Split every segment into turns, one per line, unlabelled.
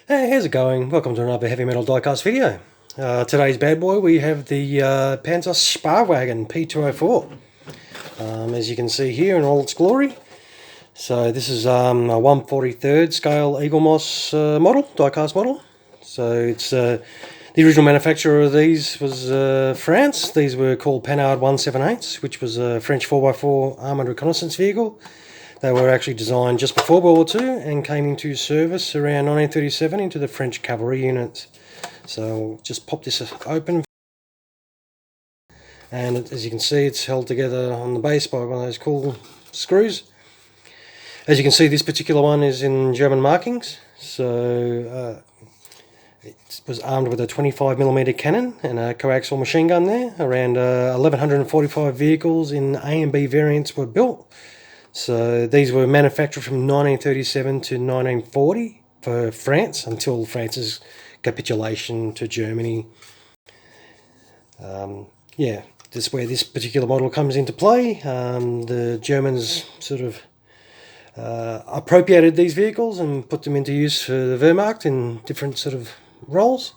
Hey, how's it going? Welcome to another heavy metal diecast video. Today's bad boy, we have the Panzerspähwagen P204. As you can see here in all its glory. So this is a 1/43 scale Eagle Moss model, diecast model. So it's the original manufacturer of these was France. These were called Panhard 178s, which was a French 4x4 armoured reconnaissance vehicle. They were actually designed just before World War II and came into service around 1937 into the French cavalry units. So just pop this open, and as you can see, it's held together on the base by one of those cool screws. As you can see, this particular one is in German markings. So it was armed with a 25mm cannon and a coaxial machine gun there. Around 1,145 vehicles in A and B variants were built. So these were manufactured from 1937 to 1940 for France, until France's capitulation to Germany. Yeah, this is where this particular model comes into play. The Germans sort of appropriated these vehicles and put them into use for the Wehrmacht in different sort of roles,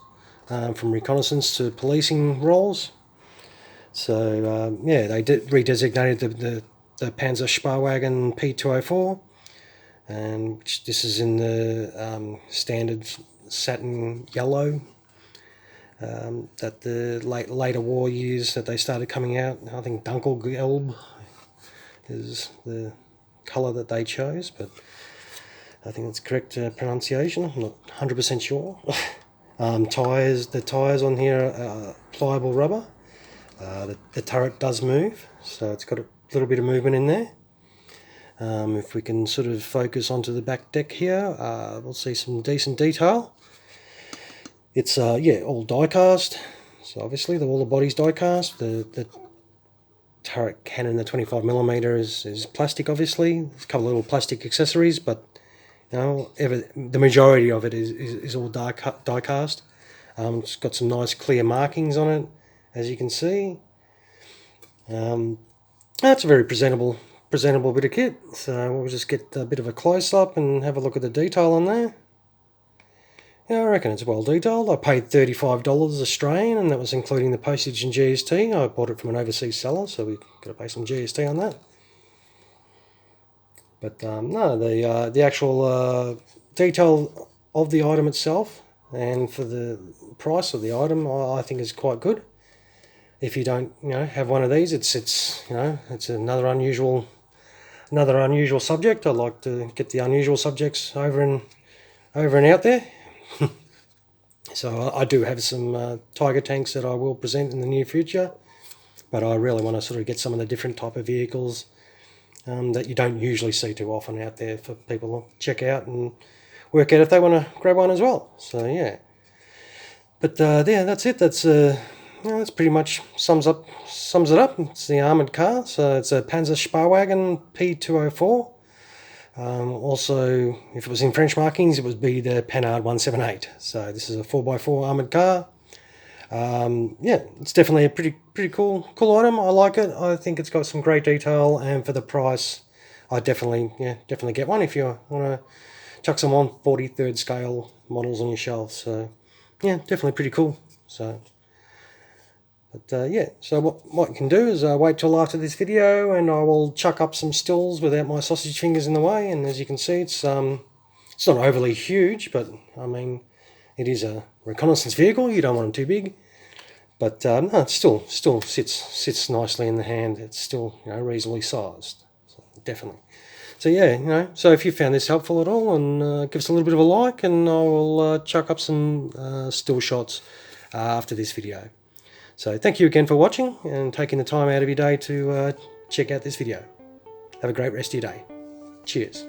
from reconnaissance to policing roles. So yeah, they redesignated the Panzerspähwagen P204, and which this is in the standard satin yellow that the later war years that they started coming out. I think Dunkelgelb is the colour that they chose, but I think that's correct pronunciation. I'm not 100% sure. The tyres on here are pliable rubber. The turret does move, so it's got a little bit of movement in there. If we can sort of focus onto the back deck here, we'll see some decent detail. It's yeah, all die-cast, so obviously all the body's die-cast. The turret cannon, the 25mm, is plastic, obviously. There's a couple of little plastic accessories, but you know, the majority of it is all die-cast. It's got some nice clear markings on it, as you can see. That's a very presentable bit of kit. So we'll just get a bit of a close-up and have a look at the detail on there. Yeah, I reckon it's well detailed. I paid $35 Australian, and that was including the postage and GST. I bought it from an overseas seller, so we've got to pay some GST on that. But no, the actual detail of the item itself, and for the price of the item, I think is quite good. If you don't, have one of these, it's another unusual subject. I like to get the unusual subjects over and out there. So I do have some Tiger tanks that I will present in the near future, but I really want to sort of get some of the different type of vehicles that you don't usually see too often out there for people to check out and work out if they want to grab one as well. So yeah, but yeah, that's it. That's pretty much sums it up. It's the armoured car, so it's a Panzerspähwagen P204. Also, if it was in French markings, it would be the Panhard 178. So this is a 4x4 armoured car. Yeah, it's definitely a pretty cool item. I like it. I think it's got some great detail, and for the price, I definitely get one if you want to chuck some 1/43 scale models on your shelf. So yeah, definitely pretty cool. So. But yeah, so what you can do is wait till after this video, and I will chuck up some stills without my sausage fingers in the way. And as you can see, it's not overly huge, but I mean, it is a reconnaissance vehicle. You don't want them too big, but no, it still sits nicely in the hand. It's still reasonably sized, so definitely. So yeah, so if you found this helpful at all, and give us a little bit of a like, and I will chuck up some still shots after this video. So thank you again for watching and taking the time out of your day to check out this video. Have a great rest of your day. Cheers.